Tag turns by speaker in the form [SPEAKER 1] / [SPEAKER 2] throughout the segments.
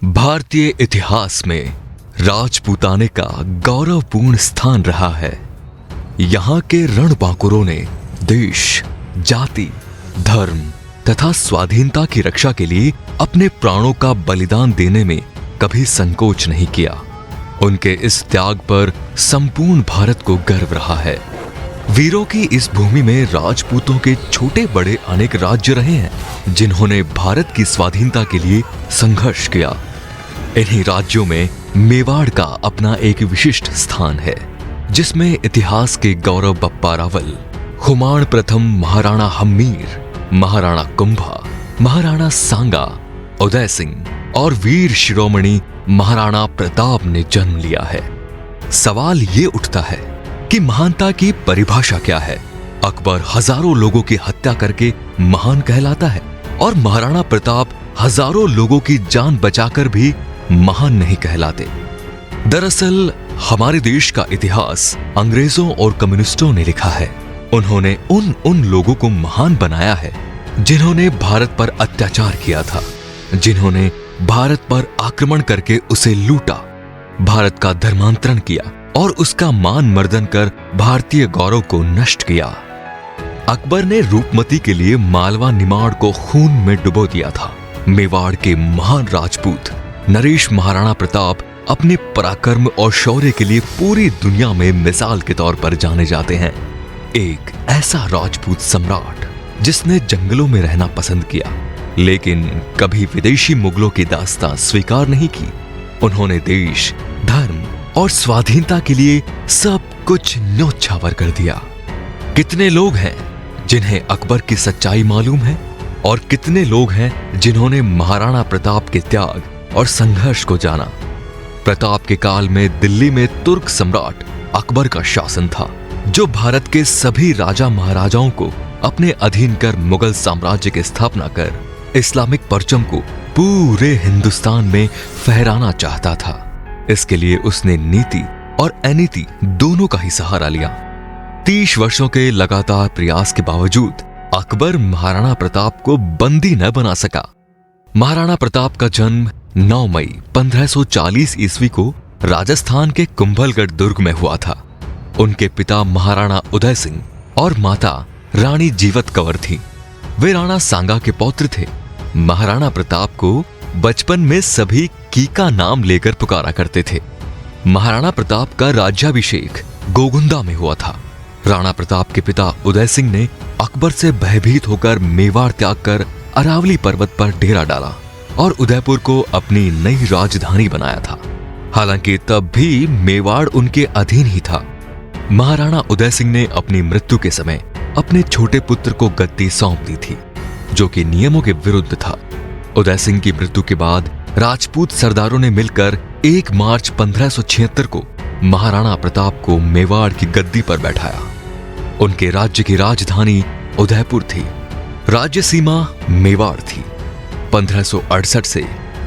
[SPEAKER 1] भारतीय इतिहास में राजपूताने का गौरवपूर्ण स्थान रहा है। यहाँ के रणबांकुरों ने देश, जाति, धर्म तथा स्वाधीनता की रक्षा के लिए अपने प्राणों का बलिदान देने में कभी संकोच नहीं किया। उनके इस त्याग पर संपूर्ण भारत को गर्व रहा है। वीरों की इस भूमि में राजपूतों के छोटे बड़े अनेक राज्य रहे हैं, जिन्होंने भारत की स्वाधीनता के लिए संघर्ष किया। इन्हीं राज्यों में मेवाड़ का अपना एक विशिष्ट स्थान है, जिसमें इतिहास के गौरव बप्पा रावल, खुमाण प्रथम महाराणा हम्मीर, महाराणा कुंभा, महाराणा सांगा, उदय सिंह और वीर शिरोमणि महाराणा प्रताप ने जन्म लिया है। सवाल ये उठता है कि महानता की परिभाषा क्या है। अकबर हजारों लोगों की हत्या करके महान कहलाता है और महाराणा प्रताप हजारों लोगों की जान बचाकर भी महान नहीं कहलाते। दरअसल हमारे देश का इतिहास अंग्रेजों और कम्युनिस्टों ने लिखा है। उन्होंने उन लोगों को महान बनाया है जिन्होंने भारत पर अत्याचार किया था, जिन्होंने भारत पर आक्रमण करके उसे लूटा, भारत का धर्मांतरण किया और उसका मान मर्दन कर भारतीय गौरव को नष्ट किया। अकबर ने रूपमती के लिए मालवा निमाड़ को खून में डुबो दिया था। मेवाड़ के महान राजपूत नरेश महाराणा प्रताप अपने पराक्रम और शौर्य के लिए पूरी दुनिया में मिसाल के तौर पर जाने जाते हैं। एक ऐसा राजपूत सम्राट जिसने जंगलों में रहना पसंद किया, लेकिन कभी विदेशी मुगलों की दास्तां स्वीकार नहीं की। उन्होंने देश, धर्म और स्वाधीनता के लिए सब कुछ न्योछावर कर दिया। कितने लोग हैं जिन्हें अकबर की सच्चाई मालूम है और कितने लोग हैं जिन्होंने महाराणा प्रताप के त्याग और संघर्ष को जाना। प्रताप के काल में दिल्ली में तुर्क सम्राट अकबर का शासन था, जो भारत के सभी राजा महाराजाओं को अपने अधीन कर मुगल साम्राज्य की स्थापना कर इस्लामिक परचम को पूरे हिंदुस्तान में फहराना चाहता था। इसके लिए उसने नीति और अनीति दोनों का ही सहारा लिया। 30 वर्षों के लगातार प्रयास के बावजूद अकबर महाराणा प्रताप को बंदी न बना सका। महाराणा प्रताप का जन्म 9 मई 1540 ईस्वी को राजस्थान के कुंभलगढ़ दुर्ग में हुआ था। उनके पिता महाराणा उदय सिंह और माता रानी जीवत कंवर थी। वे राणा सांगा के पौत्र थे। महाराणा प्रताप को बचपन में सभी कीका नाम लेकर पुकारा करते थे। महाराणा प्रताप का राज्याभिषेक गोगुंदा में हुआ था। राणा प्रताप के पिता उदय सिंह ने अकबर से भयभीत होकर मेवाड़ त्याग कर अरावली पर्वत पर डेरा डाला और उदयपुर को अपनी नई राजधानी बनाया था। हालांकि तब भी मेवाड़ उनके अधीन ही था। महाराणा उदय सिंह ने अपनी मृत्यु के समय अपने छोटे पुत्र को गद्दी सौंप दी थी, जो कि नियमों के विरुद्ध था। उदय सिंह की मृत्यु के बाद राजपूत सरदारों ने मिलकर 1 मार्च 1576 को महाराणा प्रताप को मेवाड़ की गद्दी पर बैठाया। उनके राज्य की राजधानी उदयपुर थी। राज्य सीमा मेवाड़ थी। 1568 से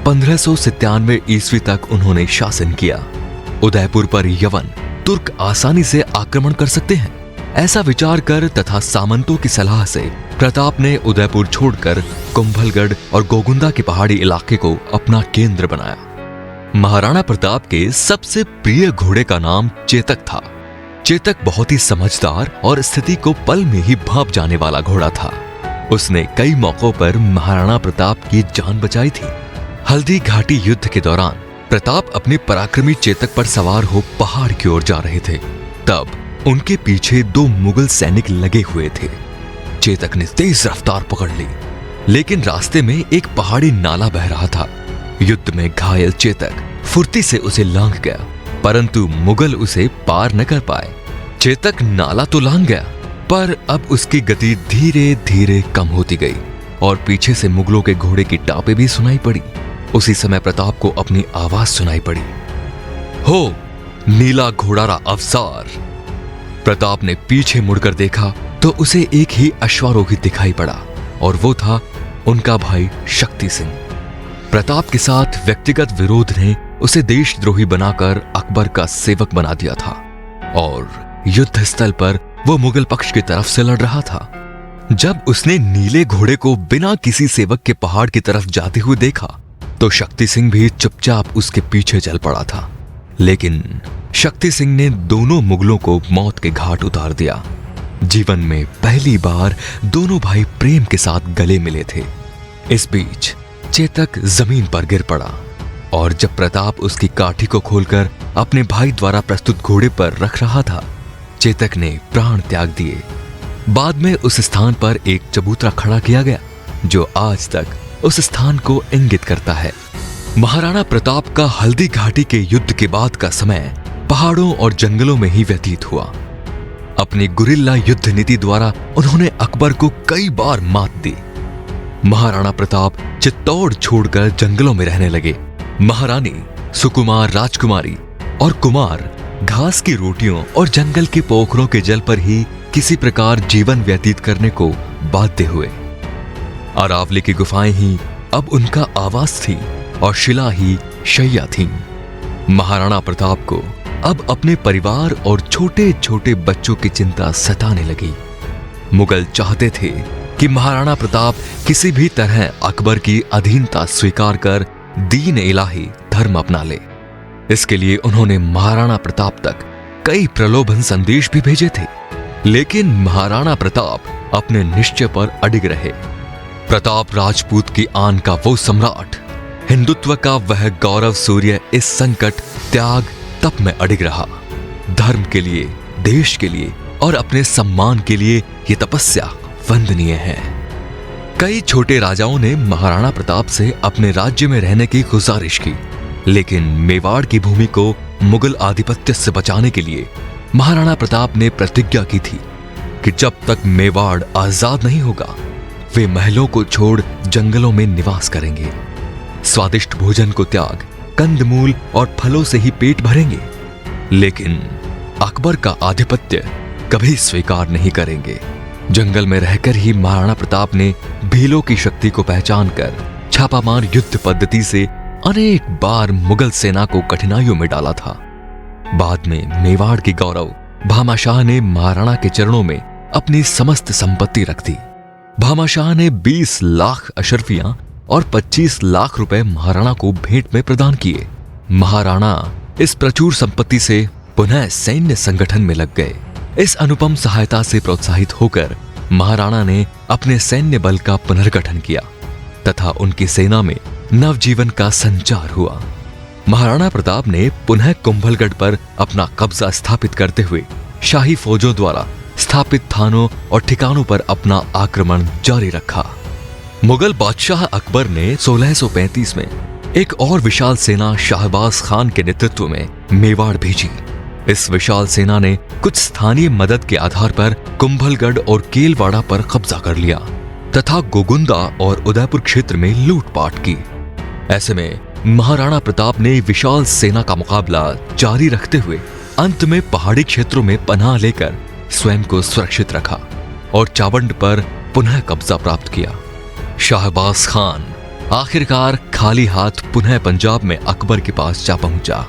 [SPEAKER 1] 1597 ईस्वी तक उन्होंने शासन किया। उदयपुर पर यवन तुर्क आसानी से आक्रमण कर सकते हैं, ऐसा विचार कर तथा सामंतों की सलाह से प्रताप ने उदयपुर छोड़कर कुंभलगढ़ और गोगुंदा के पहाड़ी इलाके को अपना केंद्र बनाया। महाराणा प्रताप के सबसे प्रिय घोड़े का नाम चेतक था। चेतक बहुत ही समझदार और स्थिति को पल में ही भांप जाने वाला घोड़ा था। उसने कई मौकों पर महाराणा प्रताप की जान बचाई थी। हल्दी घाटी युद्ध के दौरान प्रताप अपने पराक्रमी चेतक पर सवार हो पहाड़ की ओर जा रहे थे। तब उनके पीछे 2 मुगल सैनिक लगे हुए थे। चेतक ने तेज रफ्तार पकड़ ली, लेकिन रास्ते में एक पहाड़ी नाला बह रहा था। युद्ध में घायल चेतक फुर्ती से उसे लांघ गया, परंतु मुगल उसे पार न कर पाए। चेतक नाला तो लांघ गया, पर अब उसकी गति धीरे धीरे कम होती गई और पीछे से मुगलों के घोड़े की टापें भी सुनाई पड़ी। उसी समय प्रताप को अपनी आवाज सुनाई पड़ी, हो नीला घोड़ारा अवसार। प्रताप ने पीछे मुड़कर देखा तो उसे एक ही अश्वारोही दिखाई पड़ा और वो था उनका भाई शक्ति सिंह। प्रताप के साथ व्यक्तिगत विरोध ने उसे देशद्रोही बनाकर अकबर का सेवक बना दिया था और युद्ध स्थल पर वो मुगल पक्ष की तरफ से लड़ रहा था। जब उसने नीले घोड़े को बिना किसी सेवक के पहाड़ की तरफ जाते हुए देखा तो शक्ति सिंह भी चुपचाप उसके पीछे चल पड़ा था। लेकिन शक्ति सिंह ने दोनों मुगलों को मौत के घाट उतार दिया। जीवन में पहली बार दोनों भाई प्रेम के साथ गले मिले थे। इस बीच चेतक जमीन पर गिर पड़ा और जब प्रताप उसकी काठी को खोलकर अपने भाई द्वारा प्रस्तुत घोड़े पर रख रहा था, चेतक ने प्राण त्याग दिए। बाद में उस स्थान पर एक चबूतरा खड़ा किया गया जो आज तक उस स्थान को इंगित करता है। महाराणा प्रताप का हल्दी घाटी के युद्ध के बाद का समय पहाड़ों और जंगलों में ही व्यतीत हुआ। अपनी गुरिल्ला युद्ध नीति द्वारा उन्होंने अकबर को कई बार मात दी। महाराणा प्रताप चित्तौड़ छोड़कर जंगलों में रहने लगे। महारानी, सुकुमार राजकुमारी और कुमार घास की रोटियों और जंगल के पोखरों के जल पर ही किसी प्रकार जीवन व्यतीत करने को बाध्य हुए। अरावली की गुफाएं ही अब उनका आवास थी और शिला ही शैया थी। महाराणा प्रताप को अब अपने परिवार और छोटे छोटे बच्चों की चिंता सताने लगी। मुगल चाहते थे कि महाराणा प्रताप किसी भी तरह अकबर की अधीनता स्वीकार कर दीन इलाही धर्म अपना ले। इसके लिए उन्होंने महाराणा प्रताप तक कई प्रलोभन संदेश भी भेजे थे, लेकिन महाराणा प्रताप अपने निश्चय पर अडिग रहे। प्रताप राजपूत की आन का वो सम्राट, हिंदुत्व का वह गौरव सूर्य इस संकट, त्याग, तप में अडिग रहा। धर्म के लिए, देश के लिए और अपने सम्मान के लिए ये तपस्या वंदनीय है। कई छोटे राजाओं ने महाराणा प्रताप से अपने राज्य में रहने की गुजारिश की, लेकिन मेवाड़ की भूमि को मुगल आधिपत्य से बचाने के लिए महाराणा प्रताप ने प्रतिज्ञा की थी कि जब तक मेवाड़ आजाद नहीं होगा, वे महलों को छोड़ जंगलों में निवास करेंगे। स्वादिष्ट भोजन को त्याग कंदमूल और फलों से ही पेट भरेंगे, लेकिन अकबर का आधिपत्य कभी स्वीकार नहीं करेंगे। जंगल में रहकर ही महाराणा प्रताप ने भीलों की शक्ति को पहचान कर छापामार युद्ध पद्धति से अनेक बार मुगल सेना को कठिनाइयों में डाला था। बाद में मेवाड़ की गौरव भामाशाह ने महाराणा के चरणों में अपनी समस्त संपत्ति रख दी। भामाशाह ने 20 लाख अशरफियां और 25 लाख रुपए महाराणा को भेंट में प्रदान किए। महाराणा इस प्रचुर संपत्ति से पुनः सैन्य संगठन में लग गए। इस अनुपम सहायता से प्रोत्साहित होकर महाराणा ने अपने सैन्य बल का पुनर्गठन किया तथा उनकी सेना में नवजीवन का संचार हुआ। महाराणा प्रताप ने पुनः कुंभलगढ़ पर अपना कब्जा स्थापित करते हुए शाही फौजों द्वारा स्थापित थानों और ठिकानों पर अपना आक्रमण जारी रखा। मुगल बादशाह अकबर ने 1635 में एक और विशाल सेना शाहबाज खान के नेतृत्व में मेवाड़ भेजी। इस विशाल सेना ने कुछ स्थानीय मदद के आधार पर कुंभलगढ़ और केलवाड़ा पर कब्जा कर लिया तथा गोगुंदा और उदयपुर क्षेत्र में लूटपाट की। ऐसे में महाराणा प्रताप ने विशाल सेना का मुकाबला जारी रखते हुए अंत में पहाड़ी क्षेत्रों में पनाह लेकर स्वयं को सुरक्षित रखा और चावंड पर पुनः कब्जा प्राप्त किया। शाहबाज खान आखिरकार खाली हाथ पुनः पंजाब में अकबर के पास जा पहुंचा।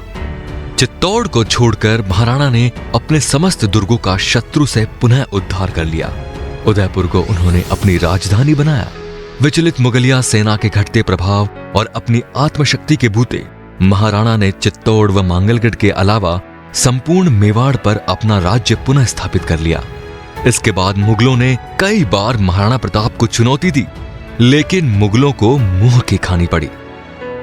[SPEAKER 1] चित्तौड़ को छोड़कर महाराणा ने अपने समस्त दुर्गों का शत्रु से पुनः उद्धार कर लिया। उदयपुर को उन्होंने अपनी राजधानी बनाया। विचलित मुगलिया सेना के घटते प्रभाव और अपनी आत्मशक्ति के बूते महाराणा ने चित्तौड़ व मांगलगढ़ के अलावा संपूर्ण मेवाड़ पर अपना राज्य पुनः स्थापित कर लिया। इसके बाद मुगलों ने कई बार महाराणा प्रताप को चुनौती दी, लेकिन मुगलों को मुंह की खानी पड़ी।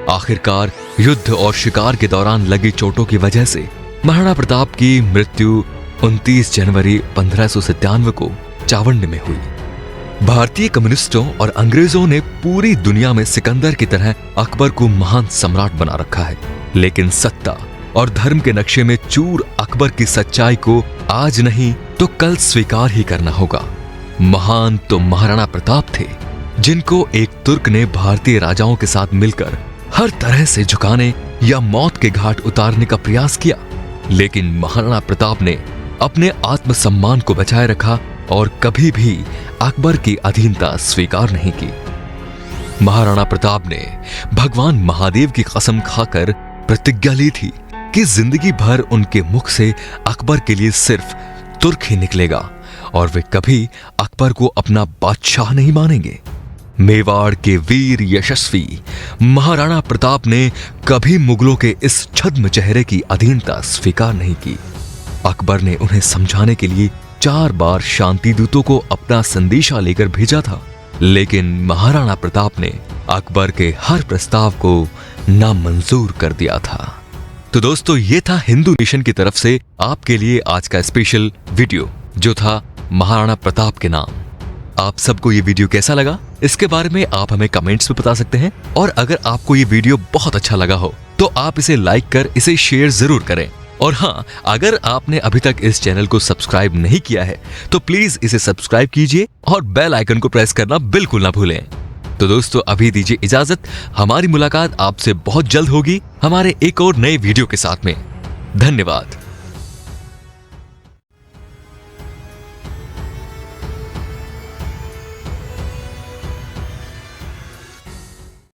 [SPEAKER 1] आखिरकार युद्ध और शिकार के दौरान लगी चोटों की वजह से महाराणा प्रताप की मृत्यु 29 जनवरी 1597 को चावंड में हुई। भारतीय कम्युनिस्टों और अंग्रेजों ने पूरी दुनिया में सिकंदर की तरह अकबर को महान सम्राट बना रखा है, लेकिन सत्ता और धर्म के नक्शे में चूर अकबर की सच्चाई को आज नहीं तो कल स्वीकार ही करना होगा। महान तो महाराणा प्रताप थे, जिनको एक तुर्क ने भारतीय राजाओं के साथ मिलकर हर तरह से झुकाने या मौत के घाट उतारने का प्रयास किया, लेकिन महाराणा प्रताप ने अपने आत्मसम्मान को बचाए रखा और कभी भी अकबर की अधीनता स्वीकार नहीं की। महाराणा प्रताप ने भगवान महादेव की कसम खाकर प्रतिज्ञा ली थी कि जिंदगी भर उनके मुख से अकबर के लिए सिर्फ तुर्क ही निकलेगा और वे कभी अकबर को अपना बादशाह नहीं मानेंगे। मेवाड़ के वीर यशस्वी महाराणा प्रताप ने कभी मुगलों के इस छद्म चेहरे की अधीनता स्वीकार नहीं की। अकबर ने उन्हें समझाने के लिए 4 बार शांति दूतों को अपना संदेशा लेकर भेजा था, लेकिन महाराणा प्रताप ने अकबर के हर प्रस्ताव को नामंजूर कर दिया था। तो दोस्तों, ये था हिंदू नेशन की तरफ से आपके लिए आज का स्पेशल वीडियो, जो था महाराणा प्रताप के नाम। आप सबको ये वीडियो कैसा लगा, इसके बारे में आप हमें कमेंट्स में बता सकते हैं। और अगर आपको ये वीडियो बहुत अच्छा लगा हो तो आप इसे लाइक कर इसे शेयर जरूर करें। और हाँ, अगर आपने अभी तक इस चैनल को सब्सक्राइब नहीं किया है तो प्लीज इसे सब्सक्राइब कीजिए और बेल आइकन को प्रेस करना बिल्कुल ना भूलें। तो दोस्तों, अभी दीजिए इजाजत। हमारी मुलाकात आपसे बहुत जल्द होगी हमारे एक और नए वीडियो के साथ में। धन्यवाद।